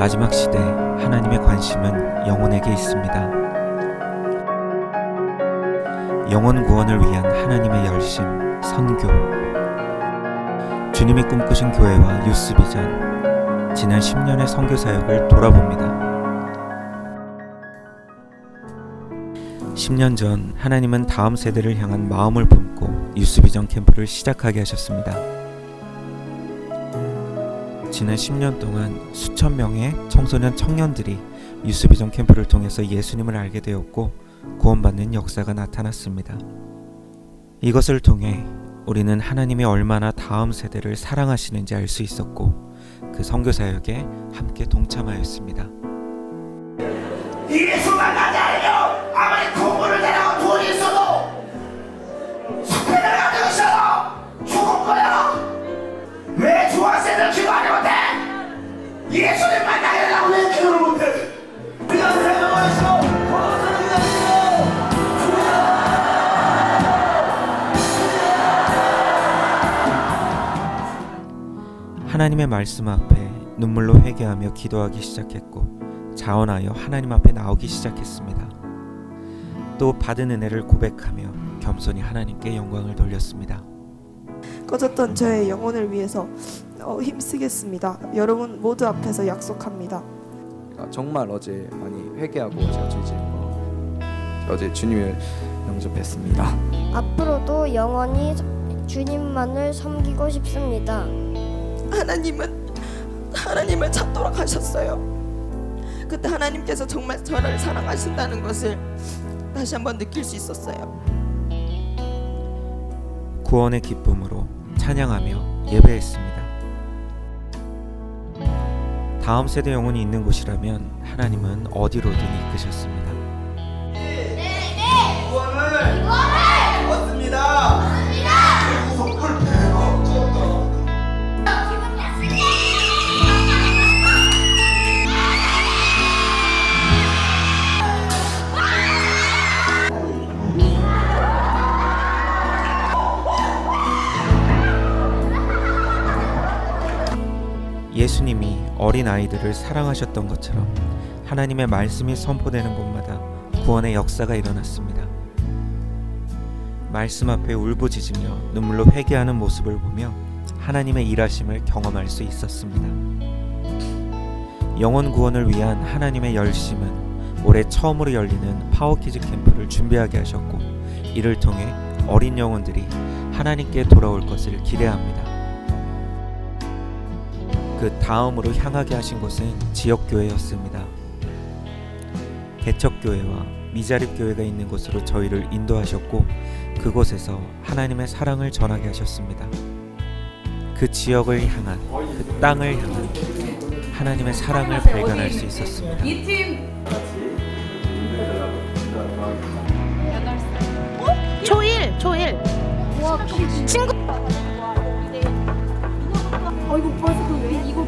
마지막 시대 하나님의 관심은 영혼에게 있습니다. 영혼 구원을 위한 하나님의 열심, 선교. 주님이 꿈꾸신 교회와 유스비전, 지난 10년의 선교 사역을 돌아봅니다. 10년 전 하나님은 다음 세대를 향한 마음을 품고 유스비전 캠프를 시작하게 하셨습니다. 지난 10년 동안 수천 명의 청소년 청년들이 유스비전 캠프를 통해서 예수님을 알게 되었고 구원받는 역사가 나타났습니다. 이것을 통해 우리는 하나님이 얼마나 다음 세대를 사랑하시는지 알 수 있었고 그 선교 사역에 함께 동참하였습니다. 예수가 나지 않으면 아무리 공부를 잘하고 돈이 있어도 스페인을 가지고 있어도 죽을 거야. 왜 중학생들 기도 안 못해? 예수님 만나려고 왜 기도를 못해? 우리가 생각하고 있어. 거기서 하나님의 말씀 앞에 눈물로 회개하며 기도하기 시작했고 자원하여 하나님 앞에 나오기 시작했습니다. 또 받은 은혜를 고백하며 겸손히 하나님께 영광을 돌렸습니다. 꺼졌던 저의 영혼을 위해서 힘쓰겠습니다. 여러분 모두 앞에서 약속합니다. 정말 어제 많이 회개하고 제가 죄지은 거 어제 주님을 영접했습니다. 앞으로도 영원히 주님만을 섬기고 싶습니다. 하나님을 찾도록 하셨어요. 그때 하나님께서 정말 저를 사랑하신다는 것을 다시 한번 느낄 수 있었어요. 구원의 기쁨으로 찬양하며 예배했습니다. 다음 세대 영혼이 있는 곳이라면 하나님은 어디로든 이끄셨습니다. 구원을 얻습니다. 예수님이 어린 아이들을 사랑하셨던 것처럼 하나님의 말씀이 선포되는 곳마다 구원의 역사가 일어났습니다. 말씀 앞에 울부짖으며 눈물로 회개하는 모습을 보며 하나님의 일하심을 경험할 수 있었습니다. 영혼 구원을 위한 하나님의 열심은 올해 처음으로 열리는 파워키즈 캠프를 준비하게 하셨고 이를 통해 어린 영혼들이 하나님께 돌아올 것을 기대합니다. 그 다음으로 향하게 하신 곳은 지역교회였습니다. 개척교회와 미자립교회가 있는 곳으로 저희를 인도하셨고 그곳에서 하나님의 사랑을 전하게 하셨습니다. 그 지역을 향한, 그 땅을 향한 하나님의 사랑을 발견할 수 있었습니다. 초일 친구 이거 벌써 왜 이거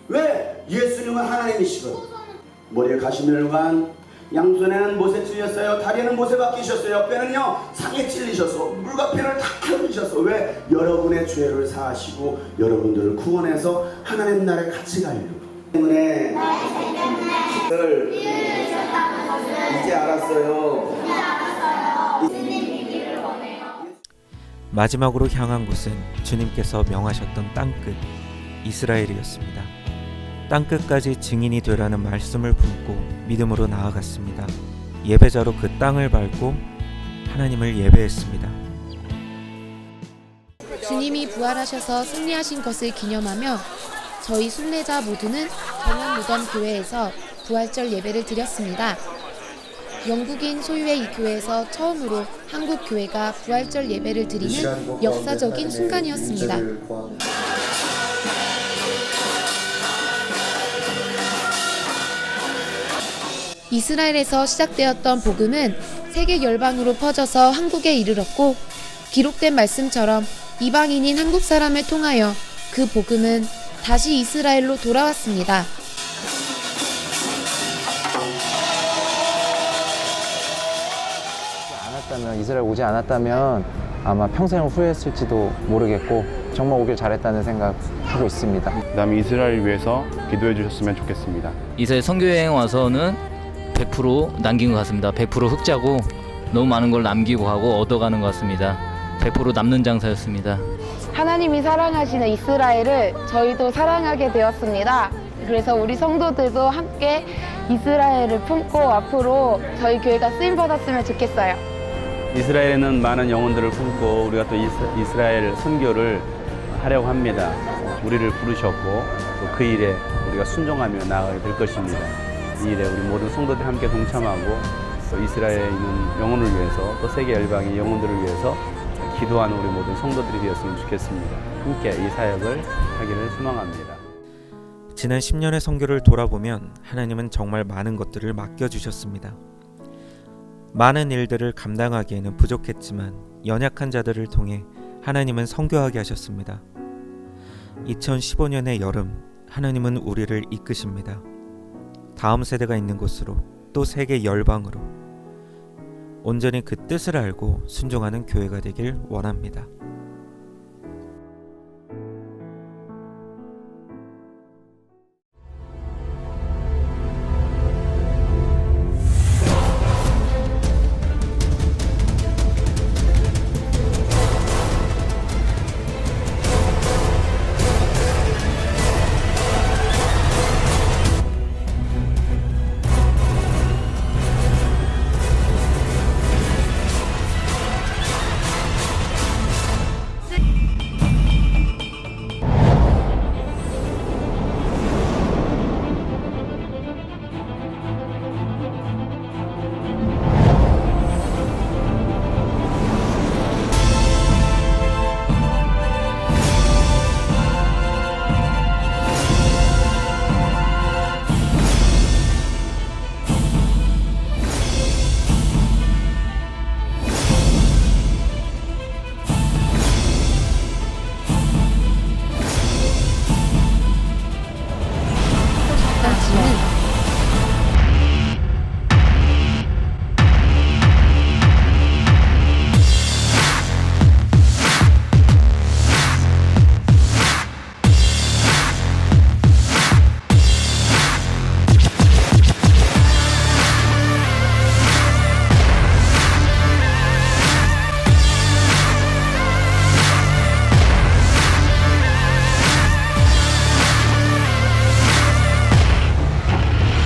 왜 예수님은 하나님이시고 머리에 가시면을관 양손에는 못에 찔렸어요. 다리에는 못에 박히셨어요. 뼈는요 상에 찔리셔서 물과 피를 다 흘리셔서 왜 여러분의 죄를 사하시고 여러분들을 구원해서 하나님 나라에 같이 가려고 때문에 이제 알았어요. 마지막으로 향한 곳은 주님께서 명하셨던 땅끝 이스라엘이었습니다. 땅끝까지 증인이 되라는 말씀을 품고 믿음으로 나아갔습니다. 예배자로 그 땅을 밟고 하나님을 예배했습니다. 주님이 부활하셔서 승리하신 것을 기념하며 저희 순례자 모두는 경연 무덤 교회에서 부활절 예배를 드렸습니다. 영국인 소유의 이 교회에서 처음으로 한국 교회가 부활절 예배를 드리는 역사적인 순간이었습니다. 이스라엘에서 시작되었던 복음은 세계 열방으로 퍼져서 한국에 이르렀고 기록된 말씀처럼 이방인인 한국 사람을 통하여 그 복음은 다시 이스라엘로 돌아왔습니다. 않았다면, 이스라엘 오지 않았다면 아마 평생을 후회했을지도 모르겠고 정말 오길 잘했다는 생각 하고 있습니다. 그다음에 이스라엘을 위해서 기도해 주셨으면 좋겠습니다. 이스라엘 선교여행 와서는 100% 남긴 것 같습니다. 100% 흑자고 너무 많은 걸 남기고 가고 얻어가는 것 같습니다. 100% 남는 장사였습니다. 하나님이 사랑하시는 이스라엘을 저희도 사랑하게 되었습니다. 그래서 우리 성도들도 함께 이스라엘을 품고 앞으로 저희 교회가 쓰임받았으면 좋겠어요. 이스라엘에는 많은 영혼들을 품고 우리가 또 이스라엘 선교를 하려고 합니다. 우리를 부르셨고 또 그 일에 우리가 순종하며 나아가게 될 것입니다. 이 일에 우리 모든 성도들이 함께 동참하고 또 이스라엘에 있는 영혼을 위해서 또 세계 열방의 영혼들을 위해서 기도하는 우리 모든 성도들이 되었으면 좋겠습니다. 함께 이 사역을 하기를 소망합니다. 지난 10년의 선교를 돌아보면 하나님은 정말 많은 것들을 맡겨주셨습니다. 많은 일들을 감당하기에는 부족했지만 연약한 자들을 통해 하나님은 선교하게 하셨습니다. 2015년의 여름, 하나님은 우리를 이끄십니다. 다음 세대가 있는 곳으로, 또 세계 열방으로 온전히 그 뜻을 알고 순종하는 교회가 되길 원합니다.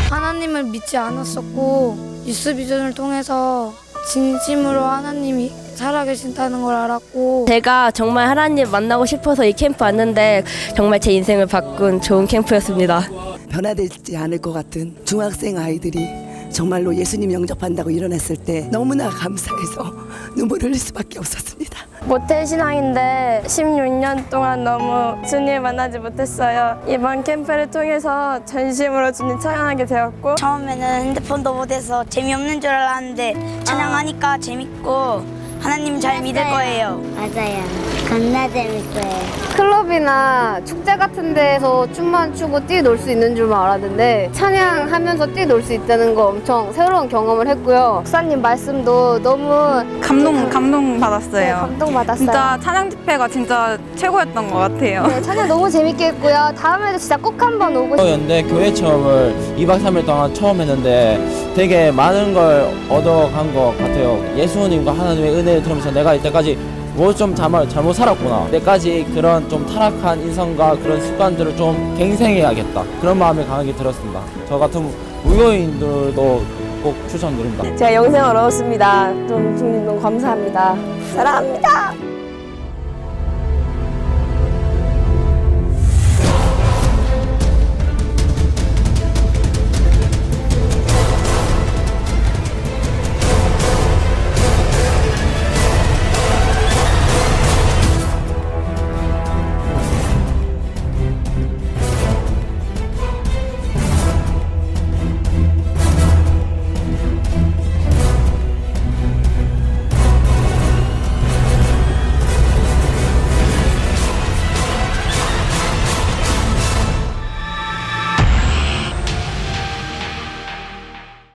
하나님을 믿지 않았었고 유스비전을 통해서 진심으로 하나님이 살아계신다는 걸 알았고 제가 정말 하나님 만나고 싶어서 이 캠프 왔는데 정말 제 인생을 바꾼 좋은 캠프였습니다. 변화되지 않을 것 같은 중학생 아이들이 정말로 예수님 영접한다고 일어났을 때 너무나 감사해서 눈물을 흘릴 수밖에 없었습니다. 모태신앙인데 16년 동안 너무 주님을 만나지 못했어요. 이번 캠프를 통해서 전심으로 주님 찬양하게 되었고 처음에는 핸드폰도 못해서 재미없는 줄 알았는데 찬양하니까 재밌고 하나님 잘 믿을 거예요. 맞아요. 겁나 재밌어요. 클럽이나 축제 같은 데에서 춤만 추고 뛰놀 수 있는 줄만 알았는데 찬양하면서 뛰놀 수 있다는 거 엄청 새로운 경험을 했고요. 목사님 말씀도 너무 감동 받았어요. 네, 감동받았어요. 진짜 찬양 집회가 진짜 최고였던 것 같아요. 네, 찬양 너무 재밌게 했고요. 다음에도 진짜 꼭 한번 오고 싶어요. 연대 교회 체험을 2박 3일 동안 처음 했는데 되게 많은 걸 얻어간 것 같아요. 예수님과 하나님의 은혜를 들으면서 내가 이때까지 뭐 좀 잘못 살았구나. 내까지 그런 좀 타락한 인성과 그런 습관들을 좀 갱생해야겠다. 그런 마음이 강하게 들었습니다. 저 같은 무교인들도 꼭 추천드립니다. 제가 영생을 얻었습니다. 좀 주님 너무 감사합니다. 사랑합니다.